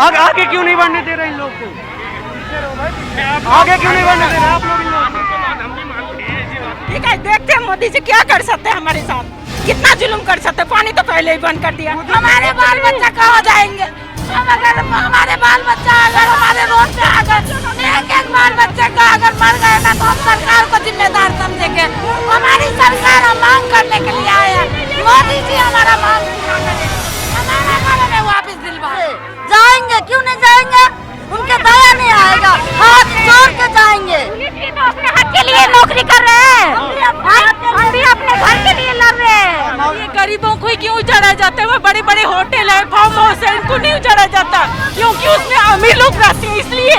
आगे क्यों नहीं बढ़ने दे रहे इन लोग को? आगे क्यों नहीं बढ़ने दे रहे आप लोग इन लोग को? ठीक है, देखते हैं मोदी जी क्या कर सकते हैं हमारे साथ, कितना जुल्म कर सकते हैं। पानी तो पहले ही बंद कर दिया। हमारे बाल बच्चा कहाँ जाएंगे? अगर हमारे बाल बच्चा अगर हमारे रोड पे अगर एक बाल बच्चे का अगर मर गए ना तो हम सरकार को जिम्मेदार समझेंगे। हमारी सरकार हम मांग करने के लिए आए हैं, मोदी जी हमारा मांग पूरा करें, हमारा घर में वापस दिलवाए। जाएंगे, क्यों नहीं जाएंगे? उनके दया नहीं आएगा, हाथ जोड़ के जाएंगे। तो अपने हक के लिए नौकरी कर रहे हैं, हम भी अपने घर के लिए लड़ रहे हैं। ये गरीबों को ही क्यों उजाड़ा जाता है? वो बड़े बड़े होटल है, फार्म हाउस है, इनको नहीं उजाड़ा जाता क्योंकि उसमें अमीर लोग रहते हैं इसलिए,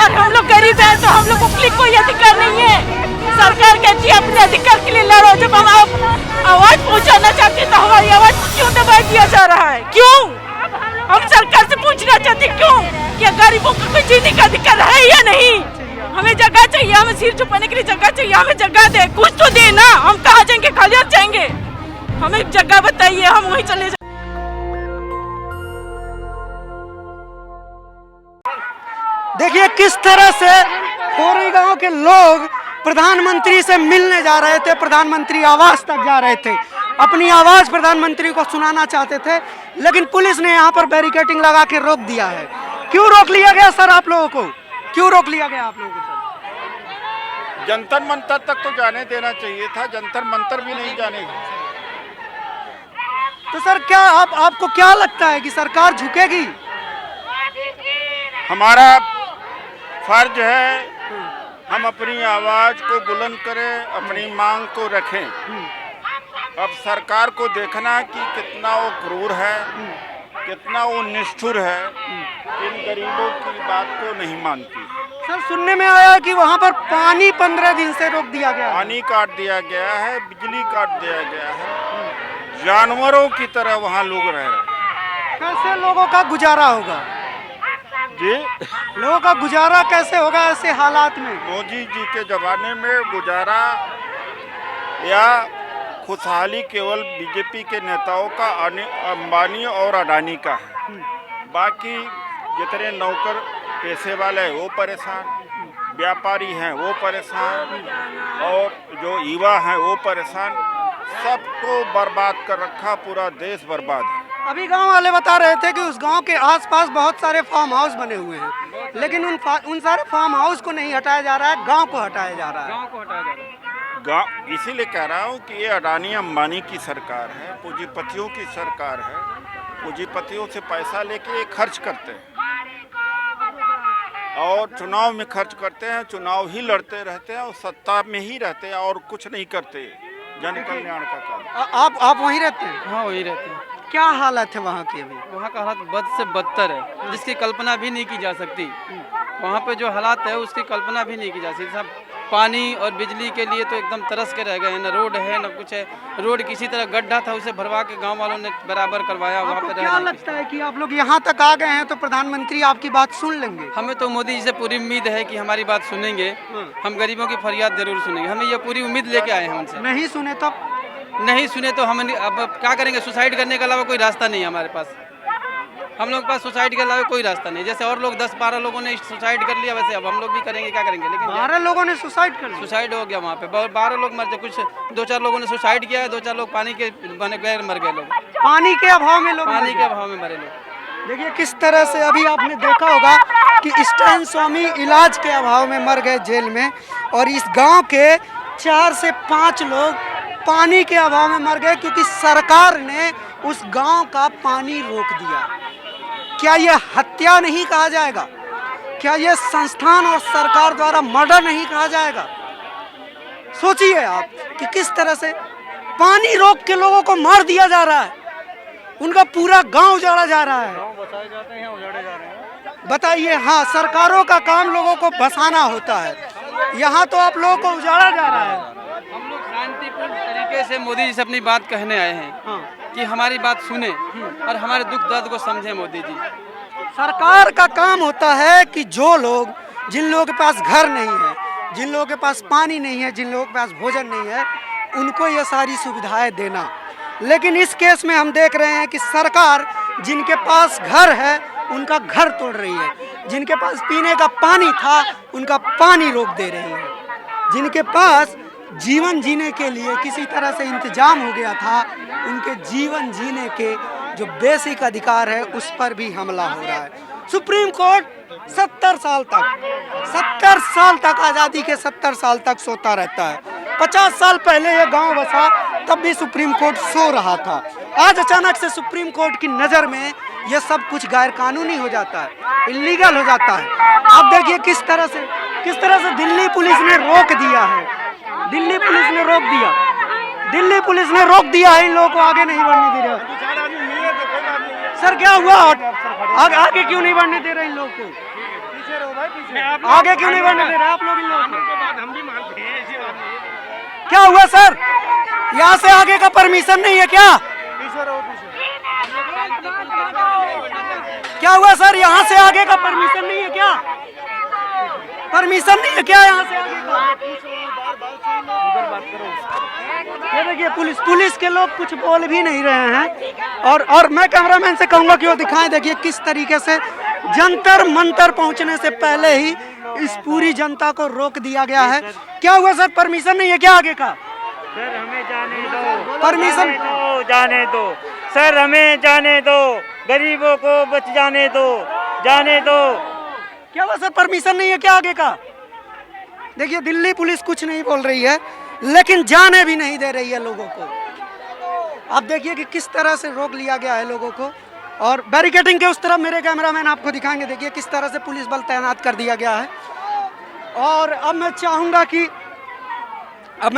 और हम लोग गरीब हैं तो हम लोग को कोई अधिकार नहीं है। सरकार कहती है अपने अधिकार के लिए लड़ो, जब हम आवाज पहुंचाना चाहते तो हमारी आवाज क्यों दबा दिया जा रहा है? क्यों? हम सरकार से पूछना चाहते क्यों कि गरीबों को कोई जीने का अधिकार है या नहीं? हमें जगह चाहिए, हमें सिर छुपाने के लिए जगह चाहिए, हमें जगह दे, कुछ तो दे ना। हम कहाँ जाएंगे? खाली हाथ जाएंगे? हमें जगह बताइए, हम वहीं चले जाएंगे। देखिए किस तरह से कोरी गांव के लोग प्रधानमंत्री से मिलने जा रहे थे, प्रधानमंत्री आवास तक जा रहे थे, अपनी आवाज प्रधानमंत्री को सुनाना चाहते थे, लेकिन पुलिस ने यहाँ पर बैरिकेडिंग लगा के रोक दिया है। क्यों रोक लिया गया सर आप लोगों को? क्यों रोक लिया गया आप लोगों को सर? जंतर मंतर तक तो जाने देना चाहिए था, जंतर मंतर भी नहीं जाने। तो सर क्या आपको क्या लगता है कि सरकार झुकेगी? हमारा फर्ज है हम अपनी आवाज को बुलंद करें, अपनी मांग को रखें। अब सरकार को देखना कि कितना वो क्रूर है, कितना वो निष्ठुर है, इन गरीबों की बात को नहीं मानती। सर सुनने में आया कि वहाँ पर पानी 15 दिन से रोक दिया गया, पानी काट दिया गया है, बिजली काट दिया गया है, जानवरों की तरह वहाँ लोग रह रहे हैं। कैसे लोगों का गुजारा होगा जी? लोगों का गुजारा कैसे होगा ऐसे हालात में? मोदी जी के जमाने में गुजारा या खुशहाली केवल बीजेपी के नेताओं का, अंबानी और अडानी का है। बाकी जितने नौकर पैसे वाले हैं वो परेशान, व्यापारी हैं वो परेशान, और जो युवा हैं वो परेशान। सबको बर्बाद कर रखा, पूरा देश बर्बाद है। अभी गांव वाले बता रहे थे कि उस गांव के आसपास बहुत सारे फार्म हाउस बने हुए हैं, लेकिन उन सारे फार्म हाउस को नहीं हटाया जा रहा है, गांव को हटाया जा रहा है। गाँव इसीलिए कह रहा हूँ कि ये अडानी अंबानी की सरकार है, पूंजीपतियों की सरकार है। पूंजीपतियों से पैसा लेके ये खर्च करते हैं और चुनाव में खर्च करते हैं, चुनाव ही लड़ते रहते हैं और सत्ता में ही रहते हैं और कुछ नहीं करते जन कल्याण का काम। आप वहीं रहते हैं? हाँ वही रहते हैं। क्या हालत है वहाँ की? अभी वहाँ का हालात बद से बदतर है, जिसकी कल्पना भी नहीं की जा सकती। वहाँ पे जो हालात है उसकी कल्पना भी नहीं की जा सकती। सब पानी और बिजली के लिए तो एकदम तरस के रह गए हैं, न रोड है न कुछ है। रोड किसी तरह गड्ढा था, उसे भरवा के गांव वालों ने बराबर करवाया। वहाँ पे क्या लगता है कि आप लोग यहाँ तक आ गए हैं तो प्रधानमंत्री आपकी बात सुन लेंगे? हमें तो मोदी जी से पूरी उम्मीद है कि हमारी बात सुनेंगे, हम गरीबों की फरियाद जरूर सुनेंगे। हमें ये पूरी उम्मीद लेके आए हैं उनसे। नहीं सुने तो? नहीं सुने तो हम अब क्या करेंगे? सुसाइड करने के अलावा कोई रास्ता नहीं है हमारे पास। हम लोग के पास सुसाइड के अलावा कोई रास्ता नहीं। जैसे और लोग 10-12 लोगों ने सुसाइड कर लिया, वैसे अब हम लोग भी करेंगे। क्या करेंगे? लेकिन 12 लोगों ने सुसाइड कर लिया? सुसाइड हो गया वहाँ पे, 12 लोग मर गए। कुछ 2-4 लोगों ने सुसाइड किया है, 2-4 लोग पानी के बगैर मर गए। लोग पानी के अभाव में पानी के अभाव में मरे लोग। देखिए किस तरह से अभी आपने देखा होगा कि स्टैन स्वामी इलाज के अभाव में मर गए जेल में, और इस गांव के 4 से 5 लोग पानी के अभाव में मर गए क्योंकि सरकार ने उस गांव का पानी रोक दिया। क्या यह हत्या नहीं कहा जाएगा? क्या यह संस्थान और सरकार द्वारा मर्डर नहीं कहा जाएगा? सोचिए आप कि किस तरह से पानी रोक के लोगों को मार दिया जा रहा है, उनका पूरा गांव उजाड़ा जा रहा है। बसाए जाते हैं, उजाड़े जा रहे हैं। बताइए, हाँ सरकारों का काम लोगों को बसाना होता है, यहाँ तो आप लोगों को उजाड़ा जा रहा है। हम लोग शांतिपूर्ण तरीके से मोदी जी से अपनी बात कहने आए हैं कि हमारी बात सुने और हमारे दुख दर्द को समझे मोदी जी। सरकार का काम होता है कि जो लोग, जिन लोगों के पास घर नहीं है, जिन लोगों के पास पानी नहीं है, जिन लोगों के पास भोजन नहीं है, उनको ये सारी सुविधाएं देना। लेकिन इस केस में हम देख रहे हैं कि सरकार जिनके पास घर है उनका घर तोड़ रही है। जिनके पास पीने का पानी था उनका पानी रोक दे रही है। जिनके पास जीवन जीने के लिए किसी तरह से इंतजाम हो गया था, उनके जीवन जीने के जो बेसिक अधिकार है उस पर भी हमला हो रहा है। सुप्रीम कोर्ट 70 साल तक आज़ादी के 70 साल तक सोता रहता है। 50 साल पहले ये गांव बसा तब भी सुप्रीम कोर्ट सो रहा था। आज अचानक से सुप्रीम कोर्ट की नज़र में ये सब कुछ गैर कानूनी हो जाता है, इलीगल हो जाता है। अब देखिए किस तरह से दिल्ली पुलिस ने रोक दिया है। दिल्ली पुलिस ने रोक दिया है इन लोगों को आगे नहीं बढ़ने दे रहा। सर क्या हुआ? आगे क्यों नहीं बढ़ने दे रहे इन लोगों को? आगे क्यों नहीं बढ़ने दे रहे आप लोग इन लोगों को? क्या हुआ सर? यहाँ से आगे का परमिशन नहीं है क्या? क्या हुआ सर? यहाँ से आगे का परमिशन नहीं है क्या? परमिशन नहीं है क्या यहाँ से आगे का? ये देखिए पुलिस के लोग कुछ बोल भी नहीं रहे हैं। और मैं कैमरामैन से कहूंगा कि वो दिखाएं। देखिए किस तरीके से जंतर मंतर पहुंचने से पहले ही इस पूरी जनता को रोक दिया गया है। क्या हुआ सर? परमिशन नहीं है क्या आगे का? सर हमें जाने दो, परमिशन जाने दो सर, हमें जाने दो, गरीबों को बच जाने दो, जाने दो। क्या हुआ सर? परमिशन नहीं है क्या आगे का? देखिए दिल्ली पुलिस कुछ नहीं बोल रही है लेकिन जाने भी नहीं दे रही है लोगों को। आप देखिए कि किस तरह से रोक लिया गया है लोगों को। और बैरिकेडिंग के उस तरफ मेरे कैमरामैन आपको दिखाएंगे। देखिए किस तरह से पुलिस बल तैनात कर दिया गया है। और अब मैं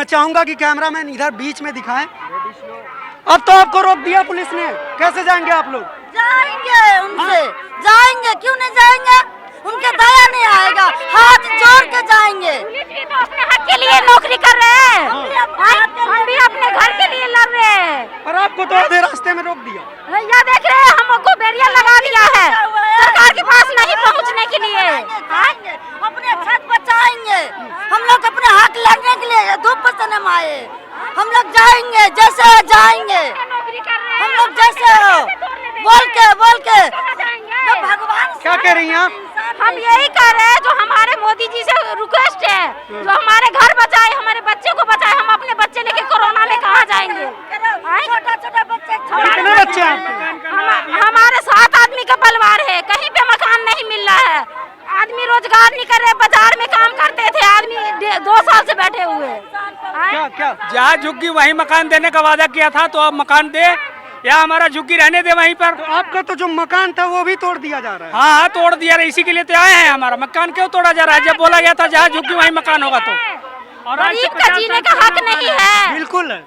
चाहूंगा कि कैमरामैन इधर बीच में दिखाएं। अब तो आपको रोक दिया पुलिस ने, कैसे जाएंगे आप लोग? जाएंगे उनसे, जाएंगे, क्यों नहीं जाएंगे? उनके दया नहीं आएगा, हाथ जोड़ के जाएंगे। तो अपने हक के लिए नौकरी कर रहे हैं, हम भी अपने घर के लिए लड़ रहे हैं। और आपको तो आधे रास्ते में रोक दिया। यहाँ देख रहे हैं हमको बैरियर लगा दिया है सरकार के पास नहीं पहुँचने के लिए। अपने छत बचाएंगे, हम लोग अपने हक लड़ने के लिए धूप पसंद आए। हम लोग जाएंगे, जैसे जाएंगे, हम लोग जैसे हो, बोल के तो भगवान। क्या कह रही हैं आप? हम यही कह रहे हैं जो हमारे मोदी जी से रिक्वेस्ट है, जो हमारे घर बचाए, हमारे बच्चे को बचाए। हम अपने बच्चे लेके कोरोना में कहाँ जाएंगे? छोटा बच्चे, कितने बच्चे हैं? हमारे 7 आदमी का परिवार है, कहीं पे मकान नहीं मिल रहा है। आदमी रोजगार नहीं कर रहे, बाजार में काम करते थे आदमी 2 साल से बैठे हुए। क्या जहाँ झुग्गी वहीं मकान देने का वादा किया था, तो अब मकान दे या हमारा झुग्गी रहने दे वहीं पर। तो आपका तो जो मकान था वो भी तोड़ दिया जा रहा है। हाँ तोड़ दिया रहा, इसी के लिए तो आए हैं। हमारा मकान क्यों तोड़ा जा रहा है? जब बोला गया था जहाँ झुग्गी वहीं मकान होगा। तो और गरीब का जीने का हक नहीं है। बिल्कुल है।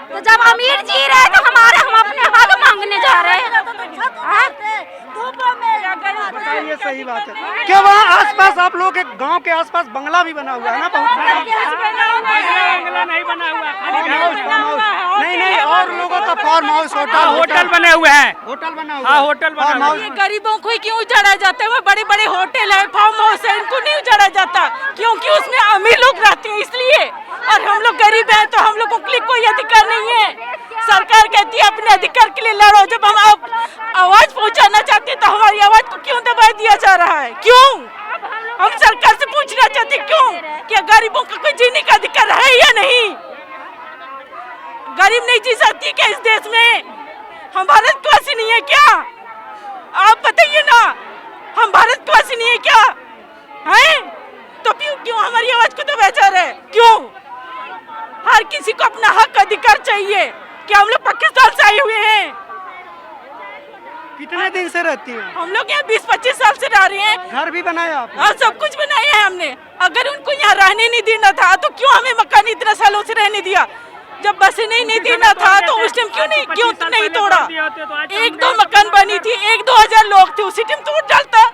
तो जब अमीर जी रहे तो हम अपने हक मांगने जा रहे हैं। बताइए, सही बात है। क्या वहाँ आसपास आप लोग के गांव के आसपास बंगला भी बना हुआ है ना? बहुत बंगला नहीं बना हुआ, नहीं, और लोगों का फार्म हाउस, होटल बने हुए हैं। होटल बना हुआ। हाँ होटल बना हुआ। ये गरीबों को ही क्यों उजाड़ा जाता है? वो बड़े बड़े होटल है, फार्म हाउस है, इनको नहीं उजाड़ा जाता क्योंकि उसमें अमीर लोग रहते हैं इसलिए। और हम लोग गरीब हैं तो हम लोग को कोई अधिकार नहीं है। सरकार कहती है अपने अधिकार के लिए लड़ो। जब हम आवाज पहुंचाना चाहते हैं तो हमारी आवाज को क्यों दबा दिया जा रहा है? क्यों? हम सरकार से पूछना चाहते हैं क्यों कि गरीबों का कोई जीने का अधिकार है या नहीं? गरीब नहीं जी सकती क्या इस देश में? हम भारतवासी नहीं है क्या? आप बताइए ना, हम भारतवासी नहीं है क्या? हैं? तो क्यों हमारी आवाज को दबाया जा रहा है? क्यों? हर किसी को अपना हक अधिकार चाहिए। क्या हम लोग पाकिस्तान से आए हुए हैं? कितने दिन से रहती हैं? हम लोग यहाँ 20-25 साल से रह रहे हैं। घर भी बनाया आपने? हाँ सब कुछ बनाया है हमने। अगर उनको यहाँ रहने नहीं देना था तो क्यों हमें मकान इतना सालों से रहने दिया? जब बसे नहीं देना था तो उस टाइम क्यों नहीं तोड़ा? 1-2 मकान बनी थी, 1-2 हजार लोग थे, उसी टाइम तोड़ डालता।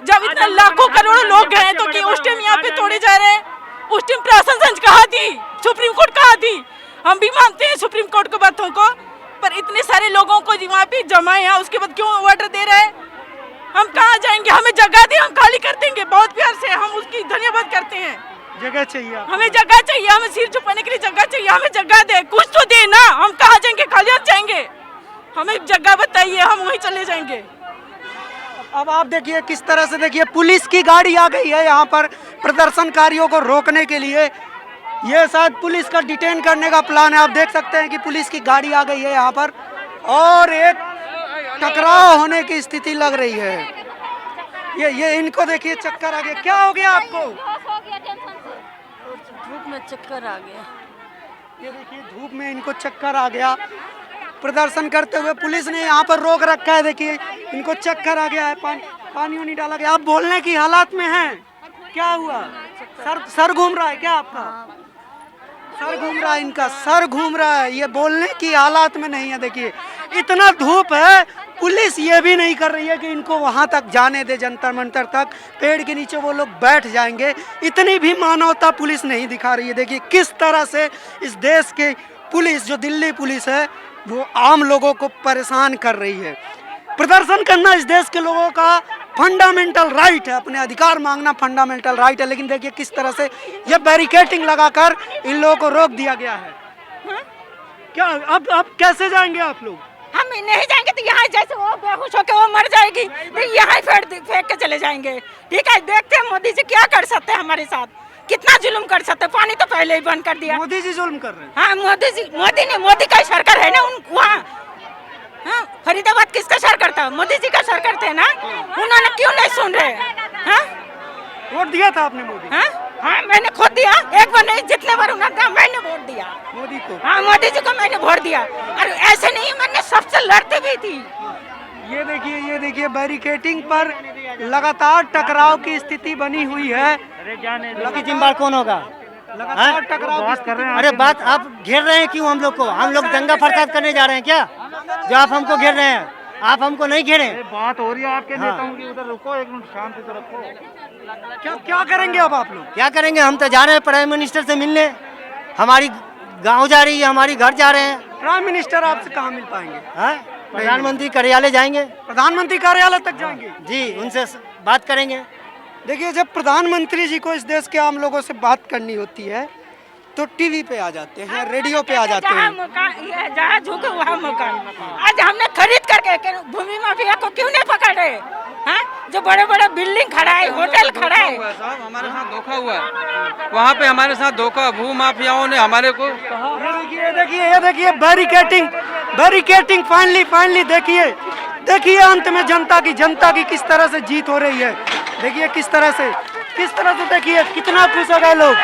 जब इतना लाखों करोड़ों लोग हैं तो उस टाइम यहाँ पे तोड़े जा रहे हैं। उस टाइम प्रशासन कहाँ थी? सुप्रीम कोर्ट कहाँ थी? हम भी मानते हैं सुप्रीम कोर्ट को बातों को, पर इतने सारे लोगों को वहाँ पे जमा है, उसके बाद क्यों ऑर्डर दे रहे हैं? हम कहाँ जाएंगे? हमें जगह दे, हम खाली कर देंगे। बहुत प्यार से हम उसकी धन्यवाद करते हैं। जगह चाहिए, हमें जगह चाहिए, हमें सिर छुपाने के लिए जगह चाहिए। हमें जगह दे, कुछ तो दे ना। हम कहाँ जाएंगे? खाली जाएंगे? हमें जगह बताइए, हम वहीं चले जाएंगे। अब आप देखिए किस तरह से, देखिए पुलिस की गाड़ी आ गई है यहाँ पर प्रदर्शनकारियों को रोकने के लिए। ये शायद पुलिस का डिटेन करने का प्लान है। आप देख सकते हैं कि पुलिस की गाड़ी आ गई है यहाँ पर और एक टकराव होने की स्थिति लग रही है। ये इनको देखिए चक्कर आ गया। क्या हो गया आपको? धूप में चक्कर आ गया। ये देखिए धूप में इनको चक्कर आ गया। प्रदर्शन करते हुए पुलिस ने यहाँ पर रोक रखा है। देखिए इनको चक्कर आ गया है, पानी नहीं डाला गया। आप बोलने की हालात में हैं? क्या हुआ? सर घूम रहा है क्या आपका? सर घूम रहा है, इनका सर घूम रहा है। ये बोलने की हालात में नहीं है। देखिए इतना धूप है, पुलिस ये भी नहीं कर रही है कि इनको वहां तक जाने दे, जंतर मंतर तक। पेड़ के नीचे वो लोग बैठ जाएंगे, इतनी भी मानवता पुलिस नहीं दिखा रही है। देखिए किस तरह से इस देश की पुलिस, जो दिल्ली पुलिस है, वो आम लोगों को परेशान कर रही है। प्रदर्शन करना इस देश के लोगों का फंडामेंटल राइट है, अपने अधिकार मांगना फंडामेंटल राइट है। लेकिन देखिए किस तरह से ये बैरिकेडिंग लगाकर इन लोगों को रोक दिया गया है। क्या अब कैसे जाएंगे आप लोग? हम नहीं जाएंगे तो यहाँ जैसे वो बेहोश होकर वो मर जाएगी तो यहाँ फेंक के चले जाएंगे। ठीक है, देखते हैं मोदी जी क्या कर सकते हैं हमारे साथ, कितना जुल्म कर सकते हैं। पानी तो पहले ही बंद कर दिया। मोदी जी जुल्म कर रहे हैं। हाँ मोदी का सरकार है ना वहाँ। हाँ, फरीदाबाद किसका सरकार था? मोदी जी का सरकार थे ना। उन्होंने क्यों नहीं सुन रहे? हाँ, वोट दिया था आपने मोदी? हाँ मैंने खुद दिया, एक बार नहीं जितने बार उन्होंने दिया मैंने वोट दिया मोदी को। हाँ मोदी जी को मैंने वोट दिया। और ऐसे नहीं, मैंने सबसे लड़ती भी थी। ये देखिए बैरिकेडिंग पर लगातार टकराव की स्थिति बनी हुई है। की जिम्मेदार कौन होगा? लगातार टकराव कर रहे हैं। अरे बात आप घेर रहे हैं क्यों हम लोग को? हम लोग दंगा फसाद करने जा रहे हैं क्या? जो आप हमको घेर रहे हैं, आप हमको नहीं घेरे। बात हो रही है आपके नेताओं की, उधर रुको एक मिनट, शांति से रखो। क्या करेंगे अब आप लोग? क्या करेंगे? हम तो जा रहे हैं प्राइम मिनिस्टर से मिलने। हमारी गांव जा रही है, हमारी घर जा रहे हैं। प्राइम मिनिस्टर आपसे कहाँ मिल पाएंगे? प्रधानमंत्री कार्यालय जाएंगे। प्रधानमंत्री कार्यालय तक जाएंगे? जी, उनसे बात करेंगे। देखिए जब प्रधानमंत्री जी को इस देश के आम लोगों से बात करनी होती है तो टीवी पे आ जाते हैं, रेडियो पे आ जाते हैं। जहाँ झुके वहाँ मकान। आज हमने खरीद करके भूमि माफिया को क्यों नहीं पकड़े? हाँ, जो बड़े बड़े बिल्डिंग खड़ा है, होटल खड़ा है। साहब हमारे साथ धोखा हुआ है, वहाँ पे हमारे साथ धोखा, भू माफियाओं ने हमारे को कहा। ये देखिए बैरिकेडिंग फाइनली देखिए अंत में जनता की किस तरह से जीत हो रही है। देखिए किस तरह से देखिए कितना खुश हो गए लोग।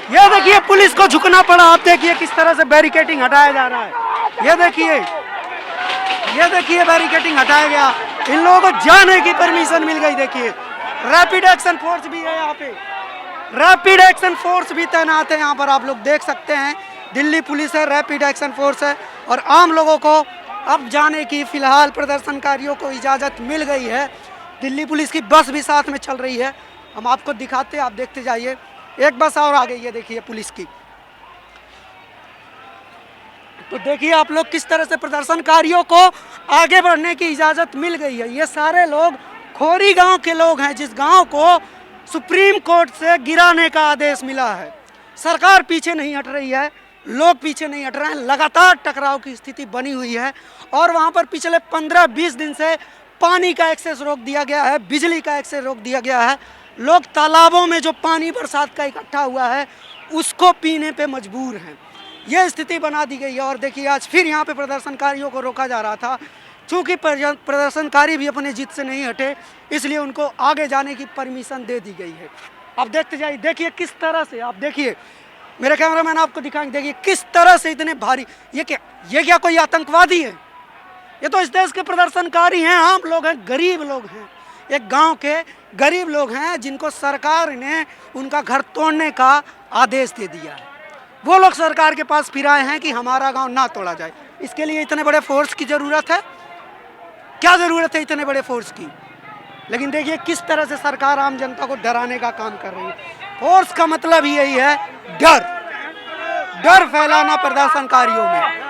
ये देखिए पुलिस को झुकना पड़ा। आप देखिए किस तरह से बैरिकेडिंग हटाया जा रहा है। ये देखिए बैरिकेडिंग हटाया गया, इन लोगों को जाने की परमिशन मिल गई। देखिए रैपिड एक्शन फोर्स भी है यहाँ पे, रैपिड एक्शन फोर्स भी तैनात है यहाँ पर। आप लोग देख सकते हैं दिल्ली पुलिस है, रैपिड एक्शन फोर्स है और आम लोगों को अब जाने की फिलहाल प्रदर्शनकारियों को इजाज़त मिल गई है। दिल्ली पुलिस की बस भी साथ में चल रही है, हम आपको दिखाते हैं, आप देखते जाइए। एक बस और आ गई है देखिए पुलिस की। तो देखिए आप लोग किस तरह से प्रदर्शनकारियों को आगे बढ़ने की इजाज़त मिल गई है। ये सारे लोग खोरी गांव के लोग हैं, जिस गांव को सुप्रीम कोर्ट से गिराने का आदेश मिला है। सरकार पीछे नहीं हट रही है, लोग पीछे नहीं हट रहे हैं। लगातार टकराव की स्थिति बनी हुई है और वहाँ पर पिछले 15-20 दिन से पानी का एक्सेस रोक दिया गया है, बिजली का एक्सेस रोक दिया गया है। लोग तालाबों में जो पानी बरसात का इकट्ठा हुआ है उसको पीने पे मजबूर हैं। यह स्थिति बना दी गई है। और देखिए आज फिर यहाँ पे प्रदर्शनकारियों को रोका जा रहा था। चूँकि प्रदर्शनकारी भी अपने जिद से नहीं हटे, इसलिए उनको आगे जाने की परमिशन दे दी गई है। आप देखते जाइए, देखिए किस तरह से, आप देखिए मेरे कैमरामैन आपको दिखाएंगे, देखिए किस तरह से इतने भारी। ये क्या कोई आतंकवादी है? ये तो इस देश के प्रदर्शनकारी हैं, आम लोग हैं, गरीब लोग हैं, एक गांव के गरीब लोग हैं जिनको सरकार ने उनका घर तोड़ने का आदेश दे दिया है। वो लोग सरकार के पास फिर आए हैं कि हमारा गांव ना तोड़ा जाए। इसके लिए इतने बड़े फोर्स की ज़रूरत है? क्या ज़रूरत है इतने बड़े फोर्स की? लेकिन देखिए किस तरह से सरकार आम जनता को डराने का काम कर रही है। फोर्स का मतलब ही यही है, डर फैलाना प्रदर्शनकारियों में।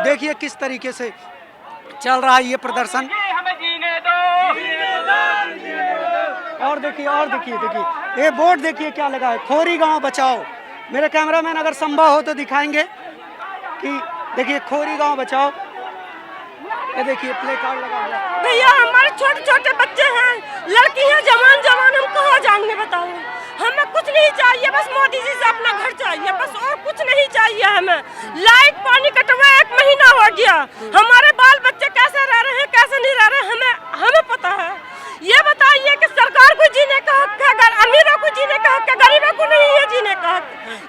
देखिए किस तरीके से चल रहा है ये प्रदर्शन। और देखिए ये बोर्ड देखिए क्या लगा है, खोरी गांव बचाओ। मेरे कैमरामैन अगर संभव हो तो दिखाएंगे कि देखिए खोरी गांव बचाओ, ये देखिए प्ले कार्ड लगा हुआ है। भैया हमारे छोटे छोटे बच्चे हैं, लड़की हैं, जवान हम कहाँ जाएंगे बताओ। हमें कुछ नहीं चाहिए, बस मोदी जी से अपना घर चाहिए, बस और कुछ नहीं चाहिए हमें। लाइट पानी कटवा 1 महीना हो गया, हमारे बाल बच्चे कैसे रह रहे हैं कैसे नहीं रह रहे हैं हमें पता है। ये बताइए कि सरकार को जीने का हक है, अमीरों को जीने का हक है, गरीबों को नहीं है जीने का हक,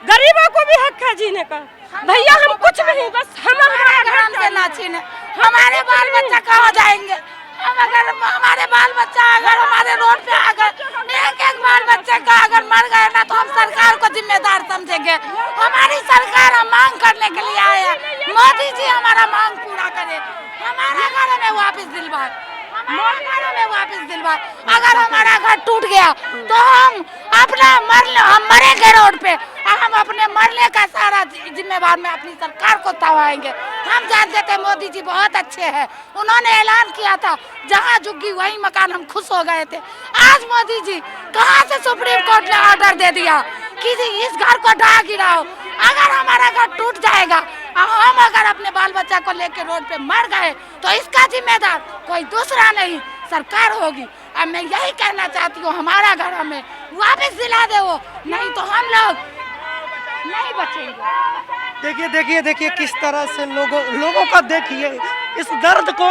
गरीबों को भी हक है जीने का। भैया हम कुछ नहीं, बस हमारा घर से ना छीने, हमारे बाल बच्चा कहाँ जाएंगे। हम अगर हमारे बाल बच्चा अगर हमारे रोड पे अगर एक बाल बच्चे का अगर मर गए ना तो हम सरकार को जिम्मेदार समझेंगे। हमारी सरकार हम मांग करने के लिए आए हैं, मोदी जी हमारा मांग पूरा करे, हमारा घर में वापस दिलवाए, अगर हमारा घर टूट गया तो हम मरेंगे रोड पे, हम अपने मरने का सारा जिम्मेवार में अपनी सरकार को दबाएंगे। हम जानते थे मोदी जी बहुत अच्छे हैं, उन्होंने ऐलान किया था जहाँ झुग्गी वही मकान, हम खुश हो गए थे। आज मोदी जी कहाँ से सुप्रीम कोर्ट ने ऑर्डर दे दिया कि इस घर को ढा गिराओ। अगर हमारा घर टूट जाएगा, हम अगर अपने बाल बच्चा को लेके रोड पे मर गए तो इसका जिम्मेदार कोई दूसरा नहीं, सरकार होगी। अब मैं यही कहना चाहती हूँ, हमारा घर हमें वापस दिला दे वो, नहीं तो हम लोग नहीं बचेंगे। देखिए देखिए देखिए किस तरह से लोगों का देखिए इस दर्द को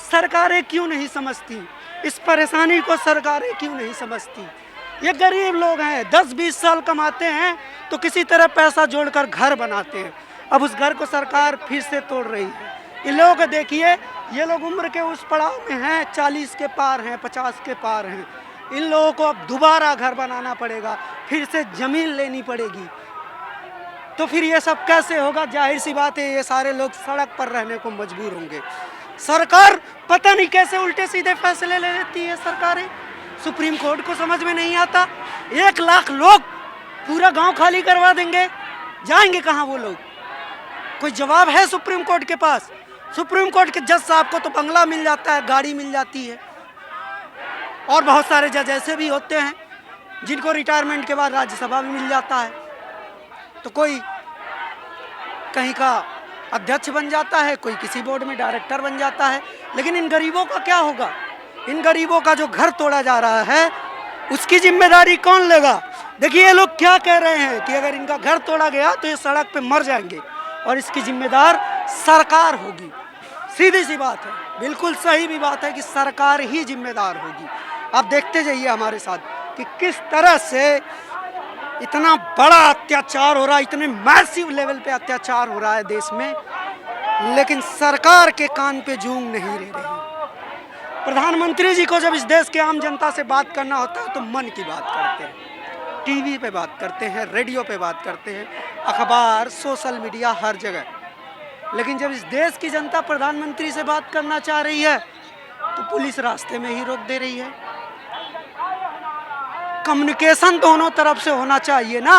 सरकारें क्यों नहीं समझती, इस परेशानी को सरकारें क्यों नहीं समझती। ये गरीब लोग हैं, 10-20 साल कमाते हैं तो किसी तरह पैसा जोड़कर घर बनाते हैं, अब उस घर को सरकार फिर से तोड़ रही है। इन लोगों को देखिए, ये लोग उम्र के उस पड़ाव में हैं, 40 के पार हैं, 50 के पार हैं। इन लोगों को अब दोबारा घर बनाना पड़ेगा, फिर से ज़मीन लेनी पड़ेगी, तो फिर ये सब कैसे होगा। जाहिर सी बात है ये सारे लोग सड़क पर रहने को मजबूर होंगे। सरकार पता नहीं कैसे उल्टे सीधे फैसले ले लेती है सरकारें, सुप्रीम कोर्ट को समझ में नहीं आता। 1 लाख लोग पूरा गांव खाली करवा देंगे, जाएंगे कहाँ वो लोग। कोई जवाब है सुप्रीम कोर्ट के पास? सुप्रीम कोर्ट के जज साहब को तो बंगला मिल जाता है, गाड़ी मिल जाती है, और बहुत सारे जज ऐसे भी होते हैं जिनको रिटायरमेंट के बाद राज्यसभा भी मिल जाता है, तो कोई कहीं का अध्यक्ष बन जाता है, कोई किसी बोर्ड में डायरेक्टर बन जाता है। लेकिन इन गरीबों का क्या होगा? इन गरीबों का जो घर तोड़ा जा रहा है उसकी जिम्मेदारी कौन लेगा? देखिए ये लोग क्या कह रहे हैं कि अगर इनका घर तोड़ा गया तो ये सड़क पे मर जाएंगे और इसकी जिम्मेदार सरकार होगी। सीधी सी बात है, बिल्कुल सही भी बात है कि सरकार ही जिम्मेदार होगी। आप देखते जाइए हमारे साथ कि किस तरह से इतना बड़ा अत्याचार हो रहा है, इतने मैसिव लेवल पे अत्याचार हो रहा है देश में, लेकिन सरकार के कान पे जूं नहीं रह रही। प्रधानमंत्री जी को जब इस देश के आम जनता से बात करना होता है तो मन की बात करते हैं, टीवी पे बात करते हैं, रेडियो पे बात करते हैं, अखबार, सोशल मीडिया, हर जगह। लेकिन जब इस देश की जनता प्रधानमंत्री से बात करना चाह रही है तो पुलिस रास्ते में ही रोक दे रही है। कम्युनिकेशन दोनों तरफ से होना चाहिए ना,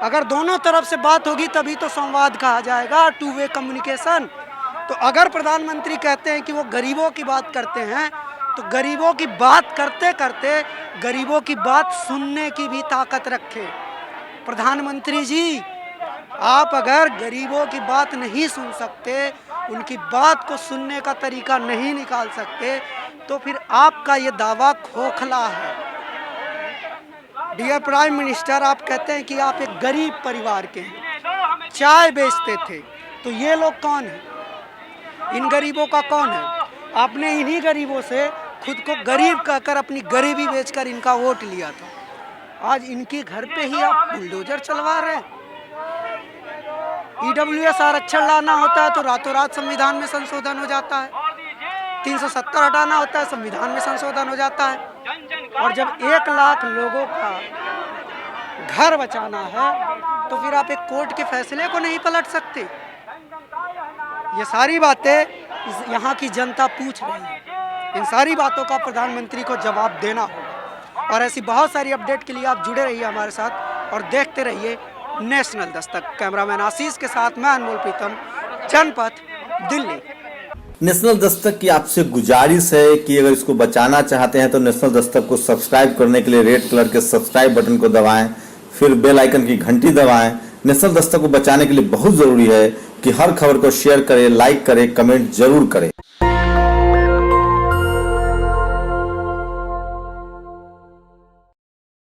अगर दोनों तरफ से बात होगी तभी तो संवाद कहा जाएगा, 2 वे कम्युनिकेशन। तो अगर प्रधानमंत्री कहते हैं कि वो गरीबों की बात करते हैं तो गरीबों की बात करते करते गरीबों की बात सुनने की भी ताकत रखें। प्रधानमंत्री जी, आप अगर गरीबों की बात नहीं सुन सकते, उनकी बात को सुनने का तरीका नहीं निकाल सकते, तो फिर आपका ये दावा खोखला है। डियर प्राइम मिनिस्टर, आप कहते हैं कि आप एक गरीब परिवार के हैं, चाय बेचते थे, तो ये लोग कौन हैं? इन गरीबों का कौन है? आपने इन्हीं गरीबों से खुद को गरीब कहकर अपनी गरीबी बेचकर इनका वोट लिया था। आज इनके घर पे ही आप बुलडोजर चलवा रहे हैं। EWS आरक्षण लाना होता है तो रातों रात संविधान में संशोधन हो जाता है, 370 हटाना होता है, संविधान में संशोधन हो जाता है। और जब 1 लाख लोगों का घर बचाना है तो फिर आप एक कोर्ट के फैसले को नहीं पलट सकते। ये सारी बातें यहाँ की जनता पूछ रही है, इन सारी बातों का प्रधानमंत्री को जवाब देना होगा। और ऐसी बहुत सारी अपडेट के लिए आप जुड़े रहिए हमारे साथ और देखते रहिए नेशनल दस्तक। कैमरामैन आशीष के साथ मैं अनमोल प्रीतम, जनपथ, दिल्ली। नेशनल दस्तक की आपसे गुजारिश है कि अगर इसको बचाना चाहते हैं तो नेशनल दस्तक को सब्सक्राइब करने के लिए रेड कलर के सब्सक्राइब बटन को दबाएं, फिर बेल आइकन की घंटी दबाएं। नेशनल दस्तक को बचाने के लिए बहुत ज़रूरी है कि हर खबर को शेयर करें, लाइक करें, कमेंट जरूर करें।